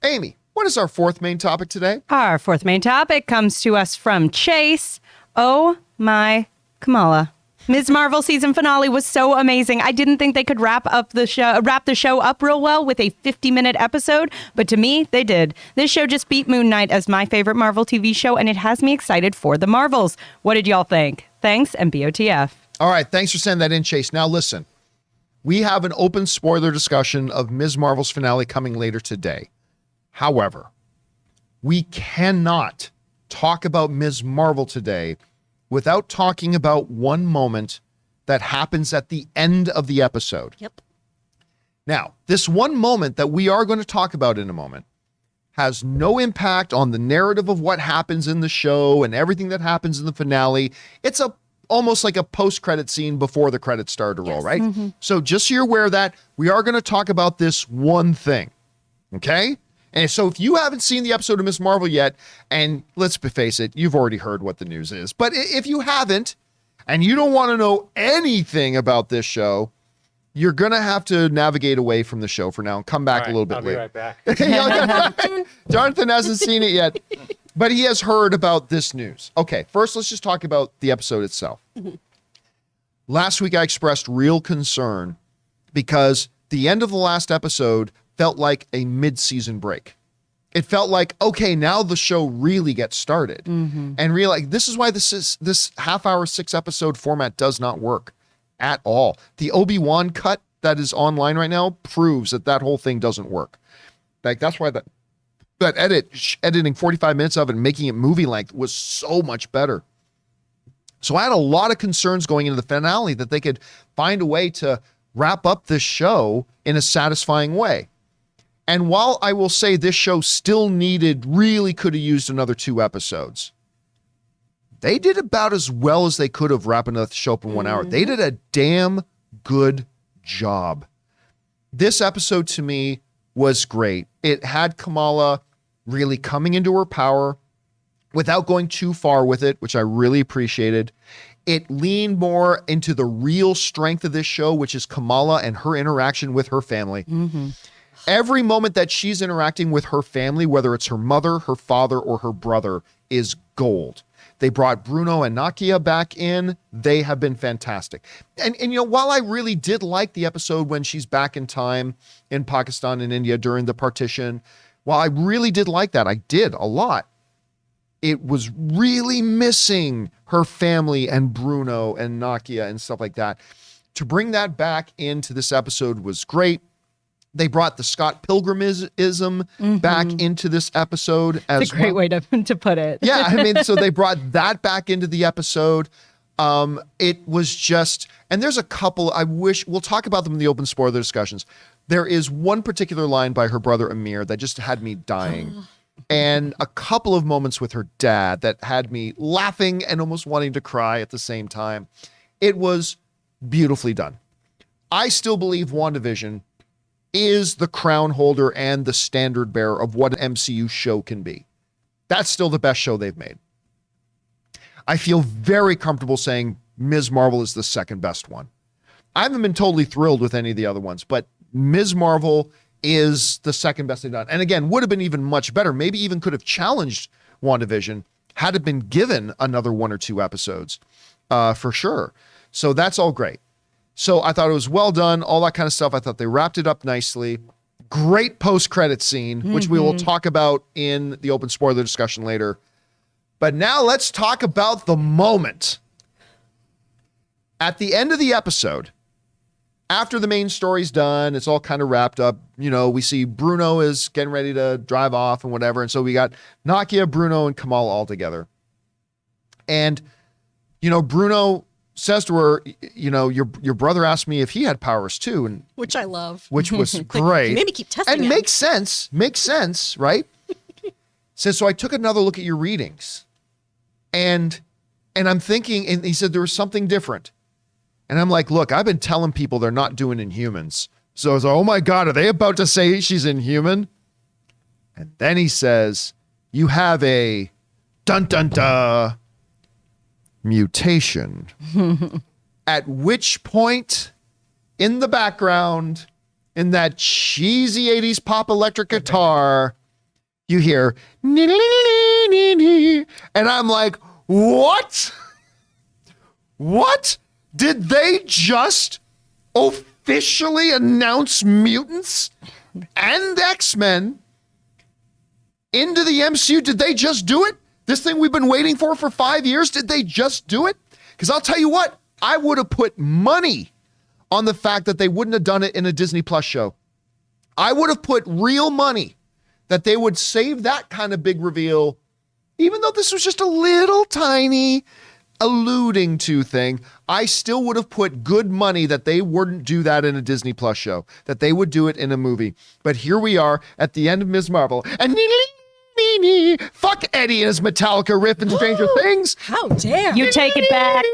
Amy, what is our fourth main topic today? Our fourth main topic comes to us from Chase. Oh my Kamala. Ms. Marvel season finale was so amazing. I didn't think they could wrap the show up real well with a 50-minute episode, but to me, they did. This show just beat Moonknight as my favorite Marvel TV show, and it has me excited for the Marvels. What did y'all think? Thanks, and BOTF. All right, thanks for sending that in, Chase. Now listen, we have an open spoiler discussion of Ms. Marvel's finale coming later today. However, we cannot talk about Ms. Marvel today without talking about one moment that happens at the end of the episode. Yep. Now, this one moment that we are going to talk about in a moment has no impact on the narrative of what happens in the show and everything that happens in the finale. It's almost like a post-credit scene before the credits start to roll, right? Mm-hmm. So just so you're aware of that, we are going to talk about this one thing, okay? And so if you haven't seen the episode of Ms. Marvel yet, and let's face it, you've already heard what the news is. But if you haven't, and you don't want to know anything about this show, you're going to have to navigate away from the show for now and come back a little bit later. I'll be right back. Jonathan hasn't seen it yet, but he has heard about this news. Okay, first let's just talk about the episode itself. Last week I expressed real concern because the end of the last episode felt like a mid-season break. It felt like, okay, now the show really gets started. Mm-hmm. And realize this is why this half-hour, 6-episode format does not work at all. The Obi-Wan cut that is online right now proves that whole thing doesn't work. Like, that's why that editing 45 minutes of it and making it movie length was so much better. So I had a lot of concerns going into the finale that they could find a way to wrap up this show in a satisfying way. And while I will say this show still really could have used another 2 episodes, they did about as well as they could have wrapping the show up in 1 hour. They did a damn good job. This episode to me was great. It had Kamala really coming into her power without going too far with it, which I really appreciated. It leaned more into the real strength of this show, which is Kamala and her interaction with her family. Mm-hmm. Every moment that she's interacting with her family, whether it's her mother, her father, or her brother, is gold. They brought Bruno and Nakia back in. They have been fantastic. And while I really did like the episode when she's back in time in Pakistan and India during the partition, while I really did like that, I did a lot. It was really missing her family and Bruno and Nakia and stuff like that. To bring that back into this episode was great. They brought the Scott Pilgrimism back into this episode as well. It's a great way to put it. Yeah, I mean, so they brought that back into the episode. It was just, and there's a couple, we'll talk about them in the open spoiler discussions. There is one particular line by her brother Amir that just had me dying. And a couple of moments with her dad that had me laughing and almost wanting to cry at the same time. It was beautifully done. I still believe WandaVision is the crown holder and the standard bearer of what an MCU show can be. That's still the best show they've made. I feel very comfortable saying Ms. Marvel is the second best one. I haven't been totally thrilled with any of the other ones, but Ms. Marvel is the second best they've done. And again, would have been even much better. Maybe even could have challenged WandaVision had it been given another 1 or 2 episodes, for sure. So that's all great. So I thought it was well done, all that kind of stuff. I thought they wrapped it up nicely. Great post-credit scene, which we will talk about in the open spoiler discussion later. But now let's talk about the moment. At the end of the episode, after the main story's done, it's all kind of wrapped up. We see Bruno is getting ready to drive off and whatever. And so we got Nakia, Bruno, and Kamala all together. And, Bruno says to her, your brother asked me if he had powers too. And which I love. Which was great. You made me keep testing and makes sense, right? Says, so I took another look at your readings. And I'm thinking, and he said there was something different. And I'm like, look, I've been telling people they're not doing Inhumans. So I was like, oh my God, are they about to say she's Inhuman? And then he says, you have a dun-dun-dun mutation. At which point, in the background, in that cheesy 80s pop electric guitar, you hear, and I'm like, what? What? Did they just officially announce mutants and X-Men into the MCU? Did they just do it? This thing we've been waiting for 5 years, did they just do it? Because I'll tell you what, I would have put money on the fact that they wouldn't have done it in a Disney Plus show. I would have put real money that they would save that kind of big reveal, even though this was just a little tiny alluding to thing. I still would have put good money that they wouldn't do that in a Disney Plus show, that they would do it in a movie. But here we are at the end of Ms. Marvel, and fuck Eddie and his Metallica riff in Stranger Things. How dare You take it back.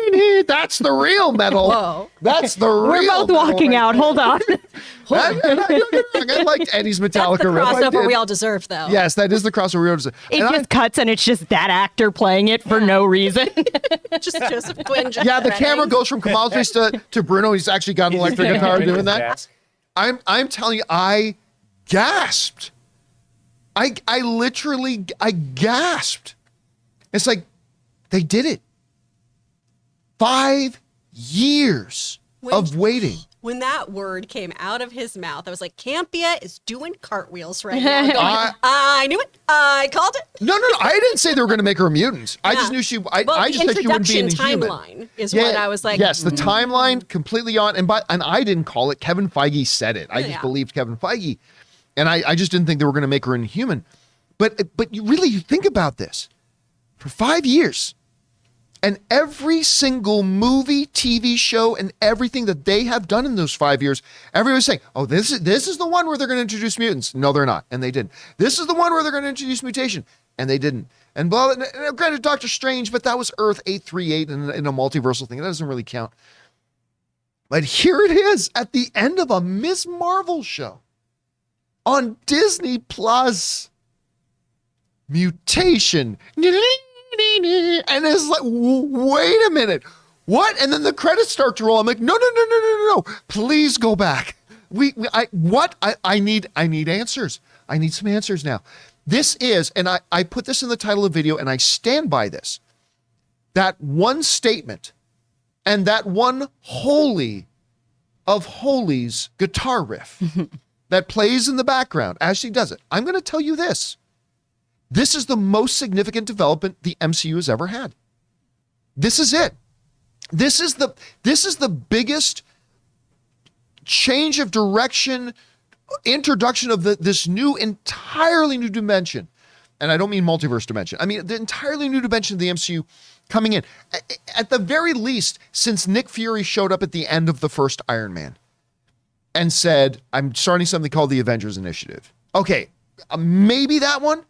That's the real metal. Whoa. That's the real We're both metal walking right out. there. Hold on. I liked Eddie's Metallica That's the riff. I crossover did. we all deserve, though. Yes, that is the crossover we all deserve. It And just cuts and it's just that actor playing it for no reason. Just Joseph Quinn. yeah, the camera goes from Kamal's face to Bruno. He's actually got an electric guitar doing that. I'm telling you, I gasped. I literally gasped. It's like they did it. 5 years of waiting. When that word came out of his mouth, I was like, Campea is doing cartwheels right now. Going, I knew it. I called it. No. I didn't say they were going to make her a mutant. I just knew she. I just said she wouldn't be introduction inhuman. timeline is what I was like. Yes, the timeline completely on, and I didn't call it. Kevin Feige said it. I just believed Kevin Feige, and I just didn't think they were going to make her inhuman. But you think about this. For 5 years, and every single movie, TV show, and everything that they have done in those 5 years, everybody's saying, "Oh, this is the one where they're going to introduce mutants." No, they're not, and they didn't. This is the one where they're going to introduce mutation, and they didn't. And blah. And granted, Doctor Strange, but that was Earth 838 in a multiversal thing. That doesn't really count. But here it is at the end of a Ms. Marvel show on Disney Plus. Mutation. And it's like, wait a minute. What? And then the credits start to roll. I'm like, no. Please go back. I need answers. I need some answers now. This is, and I put this in the title of the video and I stand by this. That one statement and that one holy of holies guitar riff that plays in the background as she does it. I'm going to tell you this. This is the most significant development the MCU has ever had. This is it. This is the biggest change of direction, introduction of this entirely new dimension. And I don't mean multiverse dimension. I mean the entirely new dimension of the MCU coming in. At the very least, since Nick Fury showed up at the end of the first Iron Man and said, "I'm starting something called the Avengers Initiative." Okay, maybe that one.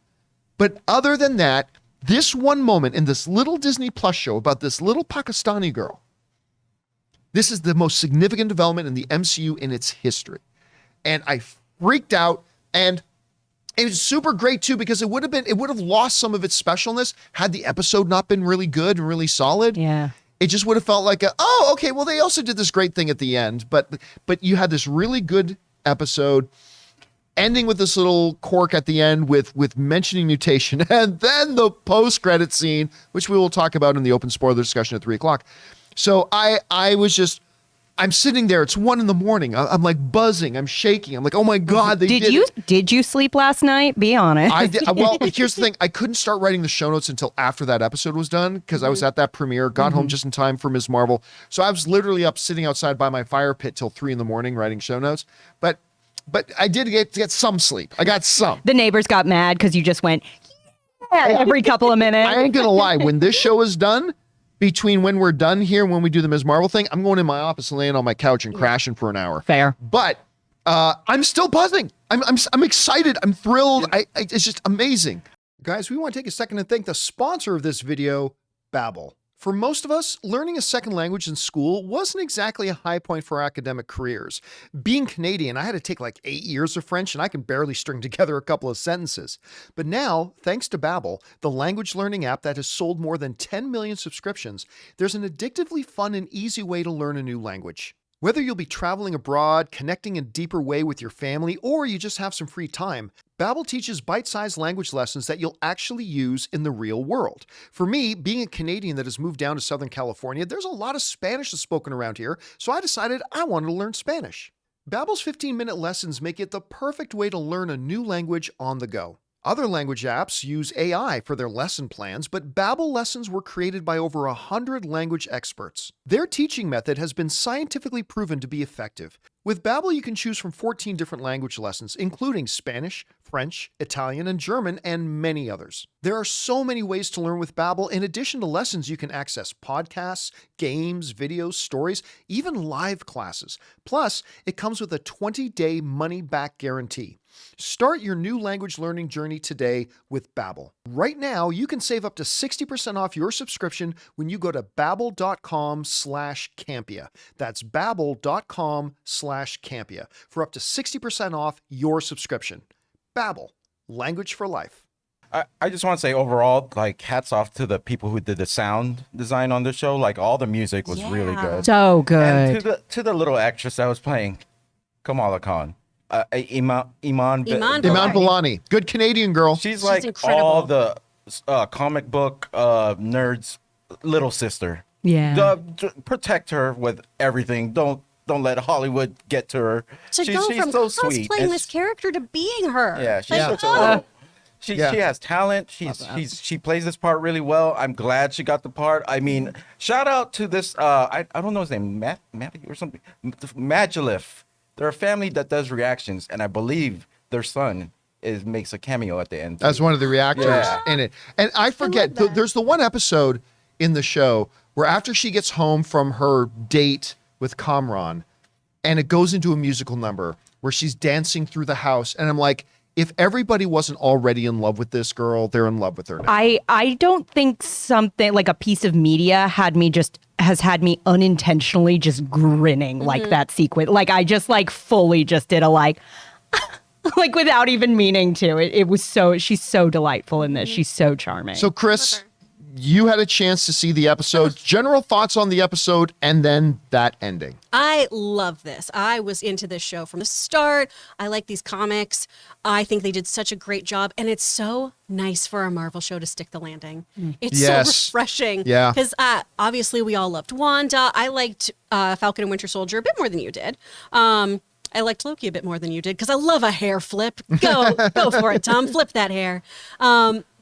But other than that, this one moment in this little Disney Plus show about this little Pakistani girl, this is the most significant development in the MCU in its history. And I freaked out, and it was super great too, because it would have lost some of its specialness had the episode not been really good and really solid. Yeah. It just would have felt like okay, well, they also did this great thing at the end, but you had this really good episode ending with this little quirk at the end with mentioning mutation, and then the post-credit scene, which we will talk about in the open spoiler discussion at 3:00. So I'm sitting there. It's 1 a.m. I'm like buzzing. I'm shaking. I'm like, oh my God, they did it. Did you sleep last night? Be honest. I did. Well, here's the thing. I couldn't start writing the show notes until after that episode was done because I was at that premiere, got home just in time for Ms. Marvel. So I was literally up sitting outside by my fire pit till 3 a.m. writing show notes. But I did get some sleep. I got some. The neighbors got mad because you just went every couple of minutes. I ain't gonna lie. When this show is done, between when we're done here and when we do the Ms. Marvel thing, I'm going in my office and laying on my couch and crashing for an hour. Fair. But I'm still buzzing. I'm excited. I'm thrilled. It's just amazing. Guys, we want to take a second and thank the sponsor of this video, Babbel. For most of us, learning a second language in school wasn't exactly a high point for our academic careers. Being Canadian, I had to take like 8 years of French, and I can barely string together a couple of sentences. But now, thanks to Babbel, the language learning app that has sold more than 10 million subscriptions, there's an addictively fun and easy way to learn a new language. Whether you'll be traveling abroad, connecting in a deeper way with your family, or you just have some free time, Babbel teaches bite-sized language lessons that you'll actually use in the real world. For me, being a Canadian that has moved down to Southern California, there's a lot of Spanish that's spoken around here, so I decided I wanted to learn Spanish. Babbel's 15-minute lessons make it the perfect way to learn a new language on the go. Other language apps use AI for their lesson plans, but Babbel lessons were created by over 100 language experts. Their teaching method has been scientifically proven to be effective. With Babbel, you can choose from 14 different language lessons, including Spanish, French, Italian, and German, and many others. There are so many ways to learn with Babbel. In addition to lessons, you can access podcasts, games, videos, stories, even live classes. Plus, it comes with a 20-day money-back guarantee. Start your new language learning journey today with Babbel. Right now, you can save up to 60% off your subscription when you go to babbel.com/Campea. That's babbel.com/Campea for up to 60% off your subscription. Babbel, language for life. I just want to say overall, like, hats off to the people who did the sound design on the show. Like, all the music was really good. So good. And to the little actress that was playing Kamala Khan. Iman Vellani, good Canadian girl. She's like incredible. all the comic book nerds' little sister. Yeah. Protect her with everything. Don't let Hollywood get to her. To She's go from so sweet. cosplaying And this character to being her. Yeah, she's Like, such oh. a she has talent. She plays this part really well. I'm glad she got the part. I mean, shout out to this I don't know his name, Matthew or something. Magilif. They're a family that does reactions, and I believe their son makes a cameo at the end. As one of the reactors in it. And I forget, there's the one episode in the show where after she gets home from her date with Kamran, and it goes into a musical number where she's dancing through the house, and I'm like, if everybody wasn't already in love with this girl, they're in love with her now. I don't think something like a piece of media has had me unintentionally just grinning like that sequence. Like I just like fully just did a like like without even meaning to. It was she's so delightful in this. She's so charming. So Chris, you had a chance to see the episode. General thoughts on the episode and then that ending. I love this. I was into this show from the start. I like these comics. I think they did such a great job. And it's so nice for a Marvel show to stick the landing. It's so refreshing. Yeah. Because obviously we all loved Wanda. I liked Falcon and Winter Soldier a bit more than you did. I liked Loki a bit more than you did because I love a hair flip. Go for it, Tom. Flip that hair.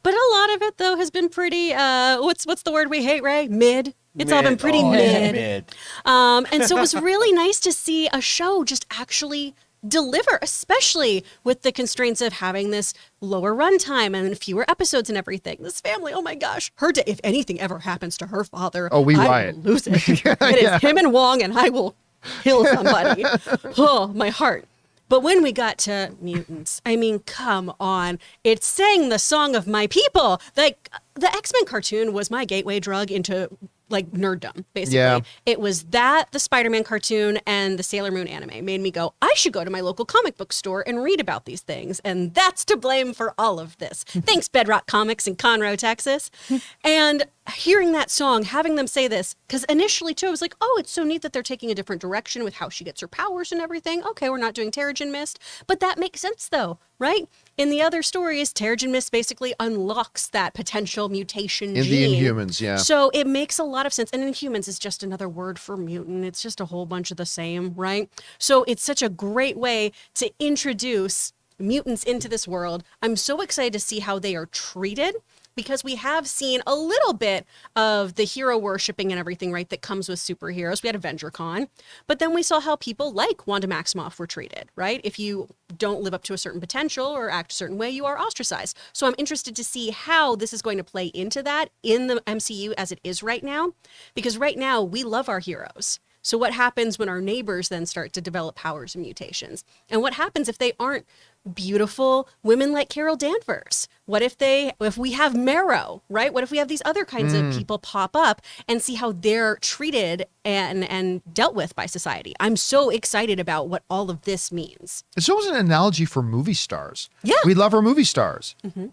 But a lot of it, though, has been pretty, what's the word we hate, Ray? Mid. It's all been pretty mid. And so it was really nice to see a show just actually deliver, especially with the constraints of having this lower runtime and fewer episodes and everything. This family, oh my gosh, if anything ever happens to her father, I will lose it. It is him and Wong, and I will kill somebody. Oh, my heart. But when we got to mutants, I mean, come on. It sang the song of my people. Like, the X-Men cartoon was my gateway drug into, like, nerddom, basically. Yeah. It was that, the Spider-Man cartoon, and the Sailor Moon anime made me go, I should go to my local comic book store and read about these things. And that's to blame for all of this. Thanks, Bedrock Comics in Conroe, Texas. And hearing that song, having them say this, because initially, too, I was like, oh, it's so neat that they're taking a different direction with how she gets her powers and everything. Okay, we're not doing Terrigen Mist. But that makes sense, though, right? In the other stories, Terrigen Mist basically unlocks that potential mutation in gene. the Inhumans, yeah. So it makes a lot of sense. And Inhumans is just another word for mutant. It's just a whole bunch of the same, right? So it's such a great way to introduce mutants into this world. I'm so excited to see how they are treated, because we have seen a little bit of the hero worshipping and everything, right, that comes with superheroes. We had AvengerCon, but then we saw how people like Wanda Maximoff were treated, right? If you don't live up to a certain potential or act a certain way, you are ostracized. So I'm interested to see how this is going to play into that in the MCU as it is right now, because right now we love our heroes. So what happens when our neighbors then start to develop powers and mutations? And what happens if they aren't beautiful women like Carol Danvers? What if we have Marrow, right? What if we have these other kinds of people pop up and see how they're treated and dealt with by society? I'm so excited about what all of this means. It's almost an analogy for movie stars. Yeah. We love our movie stars. And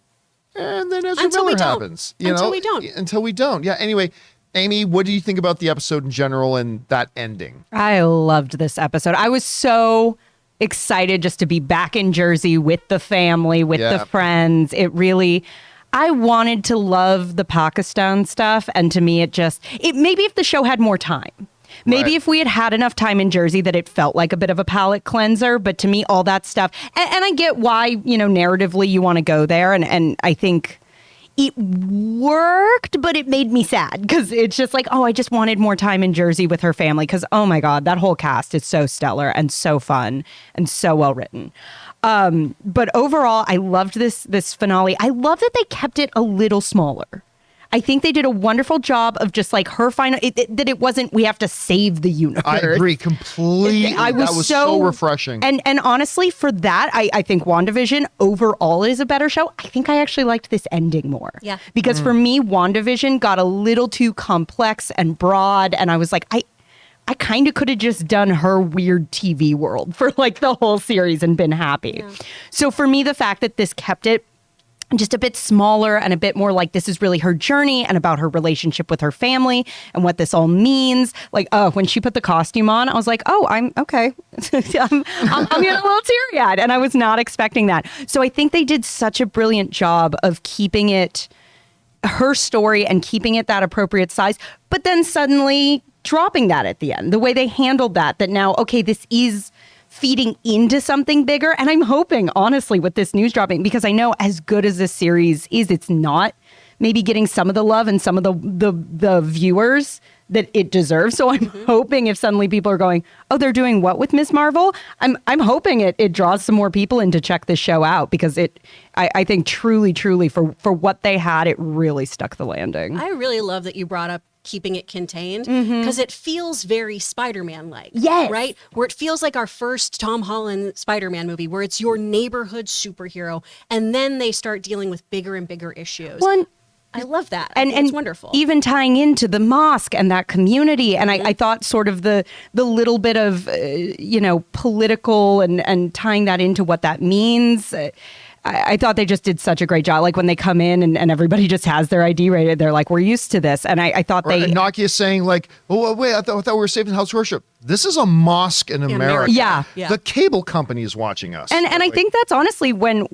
then Ezra Until we Miller don't. happens. Until we don't. Until we don't. Yeah, anyway. Amy, what do you think about the episode in general and that ending? I loved this episode. I was so excited just to be back in Jersey with the family, with Yeah. the friends. I wanted to love the Pakistan stuff. And to me, maybe if the show had more time. Maybe Right. if we had had enough time in Jersey that it felt like a bit of a palate cleanser. But to me, all that stuff, and I get why, narratively you want to go there. And I think it worked, but it made me sad because it's just like, oh, I just wanted more time in Jersey with her family because, oh my God, that whole cast is so stellar and so fun and so well written. But overall, I loved this finale. I love that they kept it a little smaller. I think they did a wonderful job of just like her final, that it wasn't, we have to save the universe. I agree completely. That was so refreshing. And honestly, for that, I think WandaVision overall is a better show. I think I actually liked this ending more. Yeah. Because for me, WandaVision got a little too complex and broad. And I was like, I kind of could have just done her weird TV world for like the whole series and been happy. Yeah. So for me, the fact that this kept it just a bit smaller and a bit more like this is really her journey and about her relationship with her family and what this all means. Like, when she put the costume on, I was like, oh, I'm okay. I'm getting a little teary-eyed, and I was not expecting that. So I think they did such a brilliant job of keeping it her story and keeping it that appropriate size, but then suddenly dropping that at the end. The way they handled that now, okay, this is feeding into something bigger. And I'm hoping, honestly, with this news dropping, because I know as good as this series is, it's not maybe getting some of the love and some of the viewers that it deserves. So I'm hoping if suddenly people are going, oh, they're doing what with Ms. Marvel? I'm hoping it draws some more people in to check this show out because I think truly for what they had, it really stuck the landing. I really love that you brought up keeping it contained because it feels very Spider-Man-like. Yes. Right? Where it feels like our first Tom Holland Spider-Man movie where it's your neighborhood superhero and then they start dealing with bigger and bigger issues. I love that. I think it's wonderful. Even tying into the mosque and that community. And I thought sort of the little bit of, political and tying that into what that means. I thought they just did such a great job. Like when they come in and everybody just has their ID rated, they're like, we're used to this. And I thought Right, and Nokia saying like, oh, wait, I thought we were saving house worship. This is a mosque in America. Yeah. The cable company is watching us. And I think that's honestly when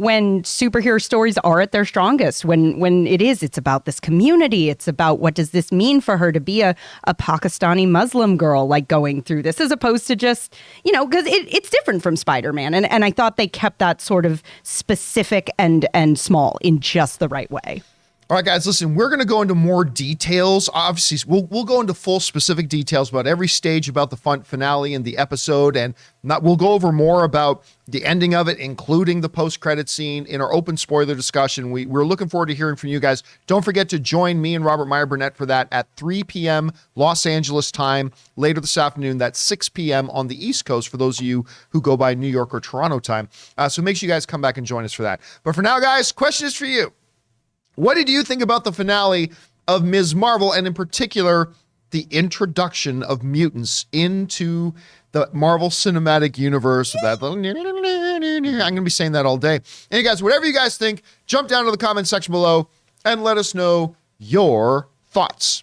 superhero stories are at their strongest, when it's about this community. It's about what does this mean for her to be a Pakistani Muslim girl, like going through this, as opposed to just, because it's different from Spider-Man. And I thought they kept that sort of specific and small in just the right way. All right, guys, listen, we're going to go into more details. Obviously, we'll go into full specific details about every stage about the finale and the episode, and we'll go over more about the ending of it, including the post-credit scene in our open spoiler discussion. We're looking forward to hearing from you guys. Don't forget to join me and Robert Meyer Burnett for that at 3 p.m. Los Angeles time later this afternoon. That's 6 p.m. on the East Coast for those of you who go by New York or Toronto time. So make sure you guys come back and join us for that. But for now, guys, question is for you. What did you think about the finale of Ms. Marvel, and in particular, the introduction of mutants into the Marvel Cinematic Universe? I'm going to be saying that all day. And guys, whatever you guys think, jump down to the comment section below and let us know your thoughts.